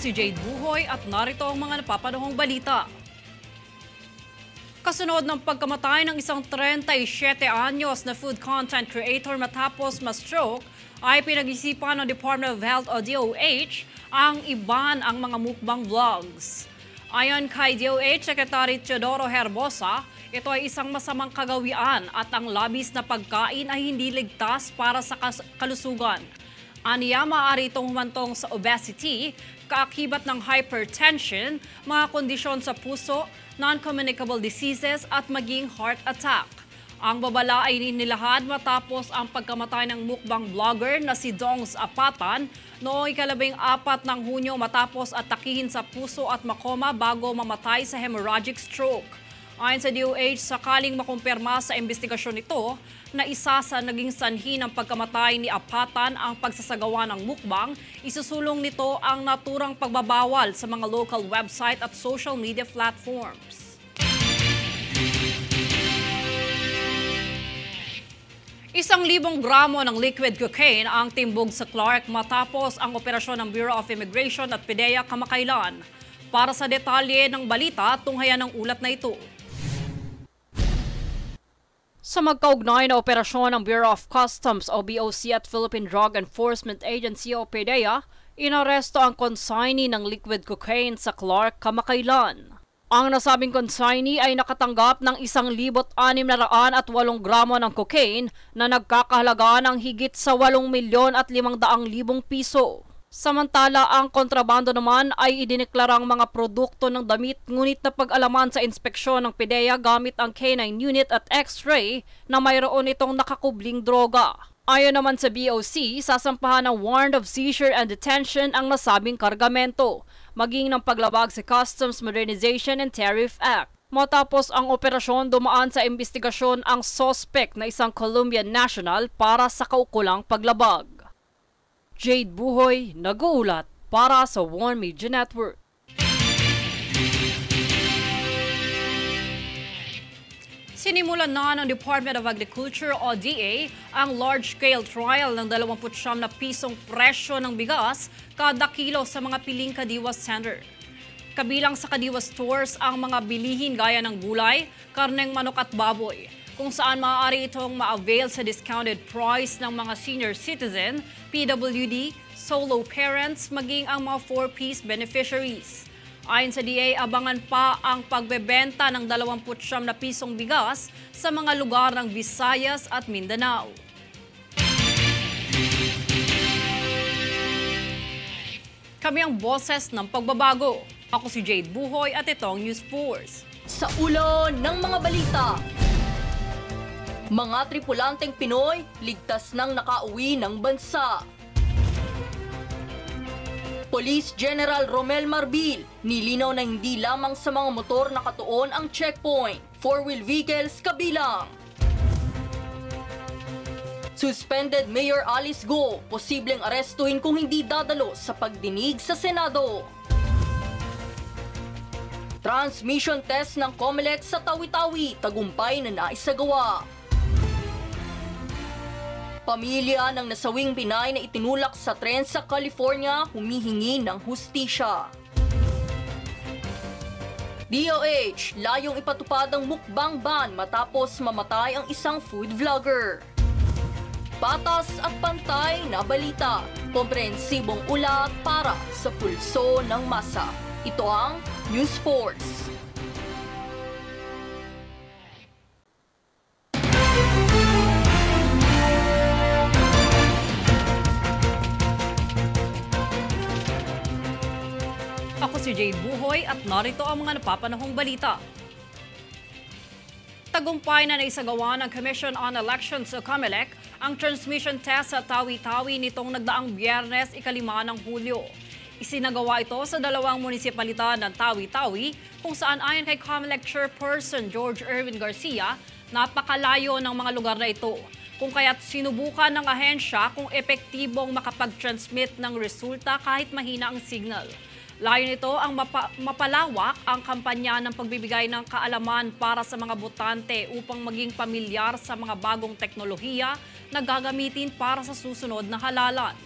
si Jade Buhoy at narito ang mga napapanahong balita. Kasunod ng pagkamatay ng isang 37 anyos na food content creator matapos ma-stroke, ay pinag-isipan ng Department of Health o DOH ang iban ang mga mukbang vlogs. Ayon kay DOH Secretary Teodoro Herbosa, ito ay isang masamang kagawian at ang labis na pagkain ay hindi ligtas para sa kalusugan. Aniya, maaari itong humantong sa obesity, kaakibat ng hypertension, mga kondisyon sa puso, non-communicable diseases at maging heart attack. Ang babala ay inilahad matapos ang pagkamatay ng mukbang vlogger na si Dongs Apatan noong ika-14 ng Hunyo matapos atakihin sa puso at makoma bago mamatay sa hemorrhagic stroke. Ayon sa DOH, sakaling makumpirma sa investigasyon nito na isa sa naging sanhi ng pagkamatay ni Apatan ang pagsasagawa ng mukbang, isusulong nito ang naturang pagbabawal sa mga local website at social media platforms. 1,000 gramo ng liquid cocaine ang timbog sa Clark matapos ang operasyon ng Bureau of Immigration at PDEA kamakailan. Para sa detalye ng balita, tunghayan ng ulat na ito. Sa magkaugnay na operasyon ng Bureau of Customs o BOC at Philippine Drug Enforcement Agency o PDEA, inaresto ang consignee ng liquid cocaine sa Clark kamakailan. Ang nasabing consignee ay nakatanggap ng 1,608 gramo ng cocaine na nagkakahalaga ng higit sa 8,500,000 piso. Samantala, ang kontrabando naman ay idineklarang mga produkto ng damit ngunit napag-alaman sa inspeksyon ng PDEA gamit ang K9 unit at X-ray na mayroon itong nakakubling droga. Ayon naman sa BOC, sasampahan ng warrant of seizure and detention ang nasabing kargamento, maging ng paglabag sa Customs Modernization and Tariff Act. Matapos ang operasyon, dumaan sa investigasyon ang suspect na isang Colombian national para sa kaukulang paglabag. Jade Buhoy, nag-uulat para sa One Media Network. Sinimulan na ng Department of Agriculture o DA ang large-scale trial ng 29 na pisong presyo ng bigas kada kilo sa mga piling Kadiwa Center. Kabilang sa Kadiwa stores ang mga bilihin gaya ng gulay, karneng manok at baboy, kung saan maaari itong ma-avail sa discounted price ng mga senior citizen, PWD, solo parents, maging ang mga 4-piece beneficiaries. Ayon sa DA, abangan pa ang pagbebenta ng 29 na pisong bigas sa mga lugar ng Visayas at Mindanao. Kami ang boses ng pagbabago. Ako si Jade Buhoy at itong News Force. Sa ulo ng mga balita, mga tripulanteng Pinoy ligtas nang nakauwi ng bansa. Police General Romel Marbil, nilinaw na hindi lamang sa mga motor nakatuon ang checkpoint, 4-wheel vehicles kabilang. Suspended Mayor Alice Go, posibleng arestuhin kung hindi dadalo sa pagdinig sa Senado. Transmission test ng COMELEC sa Tawi-Tawi, tagumpay na naisagawa. Pamilya ng nasawing Pinay na itinulak sa tren sa California humihingi ng hustisya. DOH, layong ipatupad ang mukbang ban matapos mamatay ang isang food vlogger. Patas at pantay na balita, komprehensibong ulat para sa pulso ng masa. Ito ang News Force. Ako si Jade Buhoy at narito ang mga napapanahong balita. Tagumpay na naisagawa ng Commission on Elections o COMELEC ang transmission test sa Tawi-Tawi nitong nagdaang Biyernes, 5 ng Hulyo. Isinagawa ito sa 2 munisipalidad ng Tawi-Tawi kung saan ayon kay COMELEC Chairperson George Erwin Garcia, napakalayo ng mga lugar na ito. Kung kaya't sinubukan ng ahensya kung epektibong makapag-transmit ng resulta kahit mahina ang signal. Layo nito ang mapalawak ang kampanya ng pagbibigay ng kaalaman para sa mga botante upang maging pamilyar sa mga bagong teknolohiya na gagamitin para sa susunod na halalan.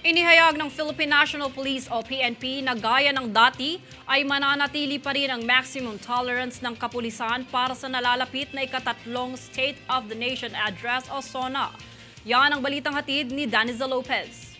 Inihayag ng Philippine National Police o PNP na gaya ng dati ay mananatili pa rin ang maximum tolerance ng kapulisan para sa nalalapit na ikatatlong State of the Nation Address o SONA. Yan ang balitang hatid ni Daniza Lopez.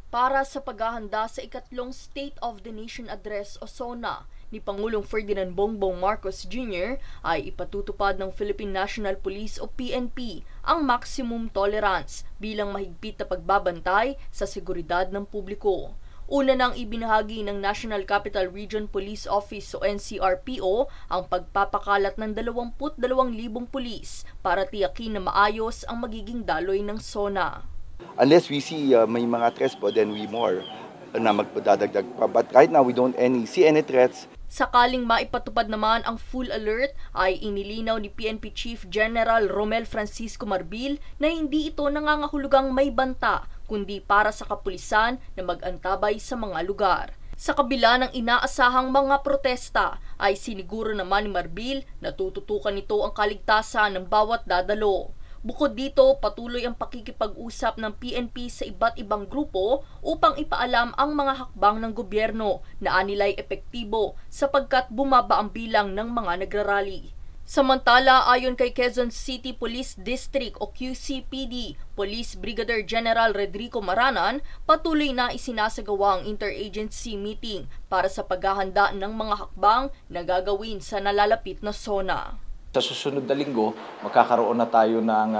Para sa paghahanda sa ikatlong State of the Nation Address o SONA ni Pangulong Ferdinand Bongbong Marcos Jr. ay ipatutupad ng Philippine National Police o PNP ang maximum tolerance bilang mahigpit na pagbabantay sa seguridad ng publiko. Una nang ibinahagi ng National Capital Region Police Office o NCRPO ang pagpapakalat ng 22,000 pulis para tiyakin na maayos ang magiging daloy ng SONA. Unless we see may mga threats po, then we more na magpadadagdag pa. But right now, we don't see any threats. Sakaling maipatupad naman ang full alert, ay inilinaw ni PNP Chief General Romel Francisco Marbil na hindi ito nangangahulugang may banta, kundi para sa kapulisan na mag-antabay sa mga lugar. Sa kabila ng inaasahang mga protesta, ay siniguro naman ni Marbil na tututukan nito ang kaligtasan ng bawat dadalo. Bukod dito, patuloy ang pakikipag-usap ng PNP sa iba't ibang grupo upang ipaalam ang mga hakbang ng gobyerno na anilay epektibo sapagkat bumaba ang bilang ng mga nagrarally. Samantala, ayon kay Quezon City Police District o QCPD, Police Brigadier General Rodrigo Maranan, patuloy na isinasagawa ang interagency meeting para sa paghahanda ng mga hakbang na gagawin sa nalalapit na SONA. Sa susunod na linggo, magkakaroon na tayo ng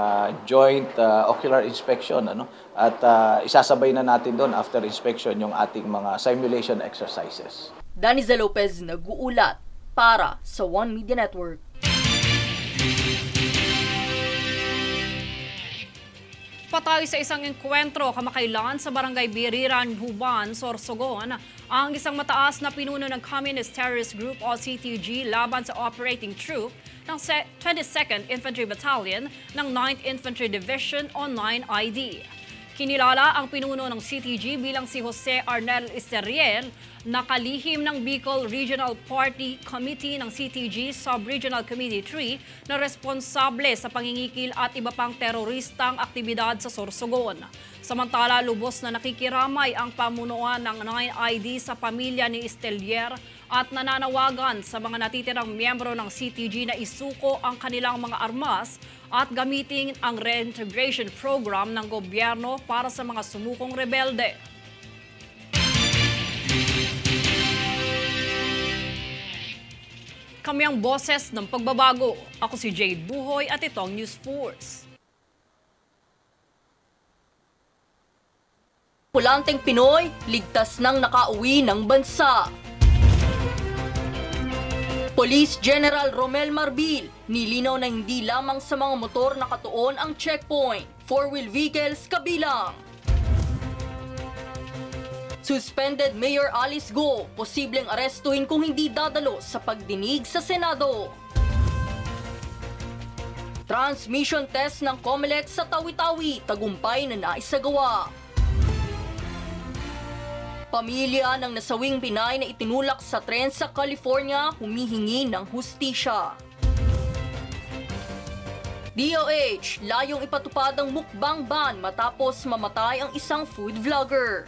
joint ocular inspection. At isasabay na natin doon after inspection yung ating mga simulation exercises. Daniza Lopez nag-uulat para sa One Media Network. Patay sa isang enkwentro kamakailan sa Barangay Biriran, Huban, Sorsogon, ang isang mataas na pinuno ng Communist Terrorist Group o CTG laban sa operating troop ng 22nd Infantry Battalion ng 9th Infantry Division o 9ID. Kinilala ang pinuno ng CTG bilang si Jose Arnel Esteriel, nakalihim ng Bicol Regional Party Committee ng CTG Sub-Regional Committee 3 na responsable sa pangingikil at iba pang teroristang aktibidad sa Sorsogon. Samantala, lubos na nakikiramay ang pamunuan ng 9ID sa pamilya ni Esteriel at nananawagan sa mga natitirang miyembro ng CTG na isuko ang kanilang mga armas at gamitin ang reintegration program ng gobyerno para sa mga sumukong rebelde. Kami ang boses ng pagbabago. Ako si Jade Buhoy at itong News Force. Pulanteng Pinoy, ligtas nang nakauwi ng bansa. Police General Romel Marbil, nilinaw na hindi lamang sa mga motor nakatuon ang checkpoint, four-wheel vehicles kabilang. Suspended Mayor Alice Go, posibleng arestuhin kung hindi dadalo sa pagdinig sa Senado. Transmission test ng COMELEC sa Tawi-Tawi, tagumpay na naisagawa. Pamilya ng nasawing Pinay na itinulak sa tren sa California humihingi ng hustisya. DOH, layong ipatupad ang mukbang ban matapos mamatay ang isang food vlogger.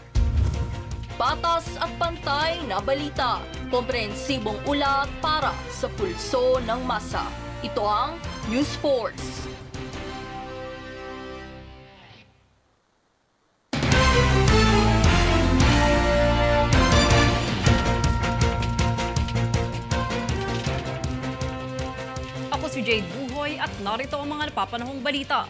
Patas at pantay na balita, komprehensibong ulat para sa pulso ng masa. Ito ang News Force. Ako si Jade Buhoy at narito ang mga napapanahong balita.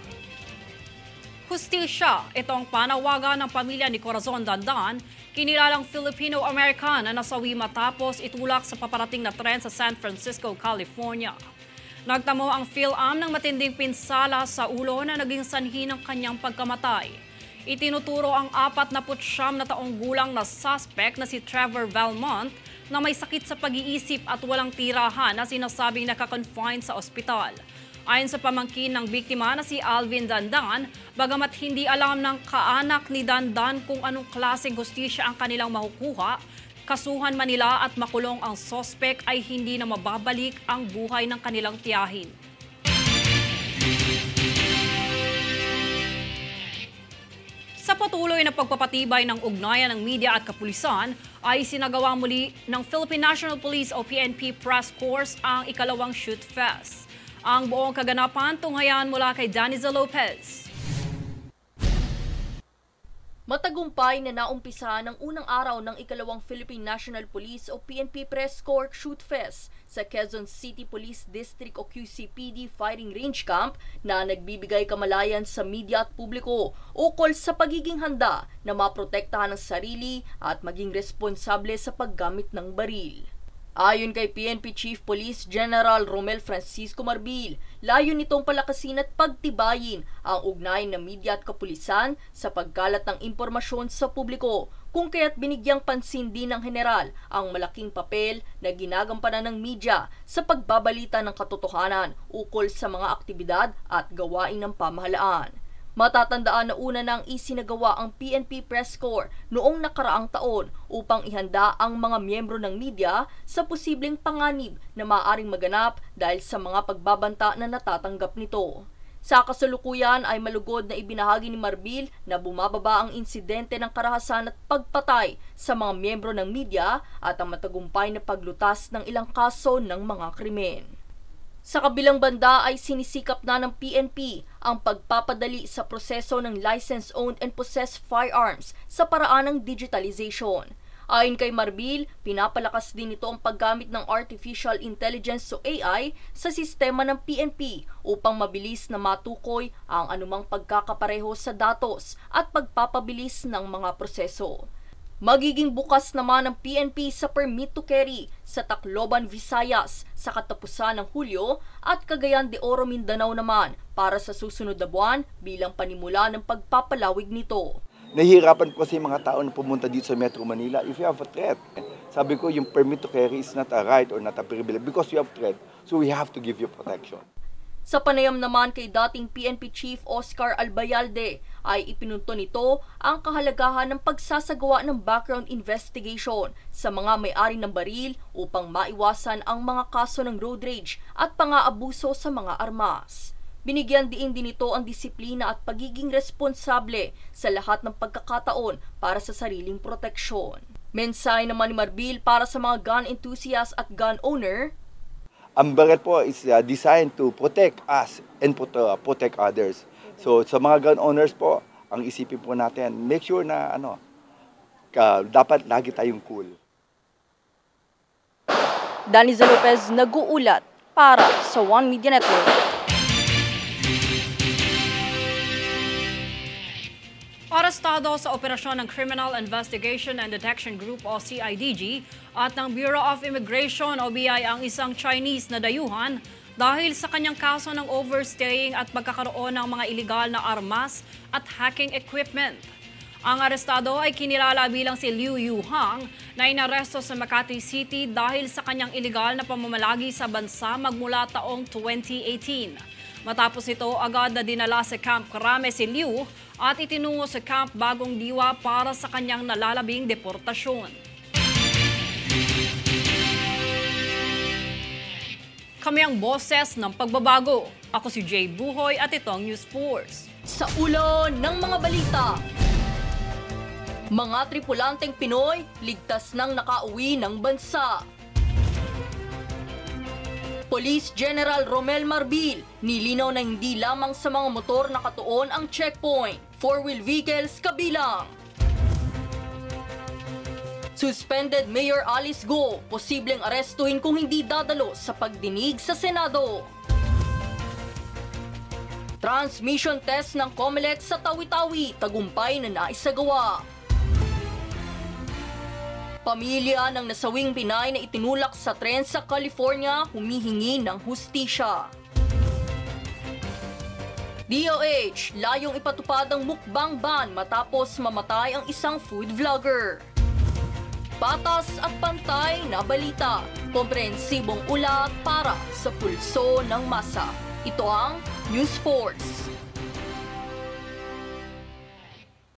Hustisya, ito ang panawagan ng pamilya ni Corazon Dandan, kinilalang Filipino-American na nasawi matapos itulak sa paparating na tren sa San Francisco, California. Nagtamo ang PhilAm ng matinding pinsala sa ulo na naging sanhi ng kanyang pagkamatay. Itinuturo ang 49 na taong gulang na suspect na si Trevor Valmont na may sakit sa pag-iisip at walang tirahan na sinasabing nakakonfine sa ospital. Ayon sa pamangkin ng biktima na si Alvin Dandan, bagamat hindi alam ng kaanak ni Dandan kung anong klaseng hustisya ang kanilang makukuha, kasuhan man nila at makulong ang sospek ay hindi na mababalik ang buhay ng kanilang tiyahin. patuloy na pagpapatibay ng ugnayan ng media at kapulisan ay sinagawa muli ng Philippine National Police o PNP Press Corps ang ikalawang Shoot Fest. Ang buong kaganapan tunghayan mula kay Daniza Lopez. Matagumpay na naumpisa ng unang araw ng ikalawang Philippine National Police o PNP Press Corps Shoot Fest sa Quezon City Police District o QCPD Firing Range Camp na nagbibigay kamalayan sa media at publiko ukol sa pagiging handa na maprotektahan ang sarili at maging responsable sa paggamit ng baril. Ayon kay PNP Chief Police General Romel Francisco Marbil, layo nitong palakasin at pagtibayin ang ugnayan ng media at kapulisan sa pagkalat ng impormasyon sa publiko, kung kaya't binigyang pansin din ng general ang malaking papel na ginagampanan ng media sa pagbabalita ng katotohanan ukol sa mga aktibidad at gawain ng pamahalaan. Matatandaan na una nang isinagawa ang PNP Press Corps noong nakaraang taon upang ihanda ang mga miyembro ng media sa posibleng panganib na maaaring maganap dahil sa mga pagbabanta na natatanggap nito. Sa kasalukuyan ay malugod na ibinahagi ni Marbil na bumababa ang insidente ng karahasan at pagpatay sa mga miyembro ng media at ang matagumpay na paglutas ng ilang kaso ng mga krimen. Sa kabilang banda ay sinisikap na ng PNP ang pagpapadali sa proseso ng license-owned and possessed firearms sa paraan ng digitalization. Ayon kay Marbil, pinapalakas din ito ang paggamit ng Artificial Intelligence o AI sa sistema ng PNP upang mabilis na matukoy ang anumang pagkakapareho sa datos at pagpapabilis ng mga proseso. Magiging bukas naman ang PNP sa permit to carry sa Tacloban, Visayas sa katapusan ng Hulyo at Cagayan de Oro, Mindanao naman para sa susunod na buwan bilang panimula ng pagpapalawig nito. Nahihirapan po kasi yung mga tao na pumunta dito sa Metro Manila if you have a threat. Sabi ko, yung permit to carry is not a right or not a privilege because you have threat, so we have to give you protection. Sa panayam naman kay dating PNP Chief Oscar Albayalde ay ipinunto nito ang kahalagahan ng pagsasagawa ng background investigation sa mga may-ari ng baril upang maiwasan ang mga kaso ng road rage at pang-aabuso sa mga armas. Binigyan din nito ang disiplina at pagiging responsable sa lahat ng pagkakataon para sa sariling proteksyon. Mensahe naman ni Marbil para sa mga gun enthusiast at gun owner. Ang baril po is designed to protect us and protect others. So sa mga gun owners po, ang isipin po natin, make sure na dapat lagi tayong cool. Daniza Lopez nag-uulat para sa One Media Network. Arestado sa operasyon ng Criminal Investigation and Detection Group o CIDG at ng Bureau of Immigration o BI ang isang Chinese na dayuhan dahil sa kanyang kaso ng overstaying at pagkakaroon ng mga iligal na armas at hacking equipment. Ang arestado ay kinilala bilang si Liu Yuhang na inaresto sa Makati City dahil sa kanyang iligal na pamamalagi sa bansa magmula taong 2018. Matapos ito, agad na dinala sa Camp Crame si Liu at itinungo sa Camp Bagong Diwa para sa kanyang nalalabing deportasyon. Kami ang boses ng pagbabago. Ako si Jay Buhoy at itong News Force. Sa ulo ng mga balita, mga tripulanteng Pinoy ligtas nang nakauwi ng bansa. Police General Romel Marbil, nilinaw na hindi lamang sa mga motor nakatuon ang checkpoint, four-wheel vehicles kabilang. Suspended Mayor Alice Go, posibleng arestuhin kung hindi dadalo sa pagdinig sa Senado. Transmission test ng COMELEC sa Tawi-Tawi, tagumpay na naisagawa. Pamilya ng nasawing Pinay na itinulak sa tren sa California humihingi ng hustisya. DOH, layong ipatupad ang mukbang ban matapos mamatay ang isang food vlogger. Patas at pantay na balita, komprehensibong ulat para sa pulso ng masa. Ito ang News Force.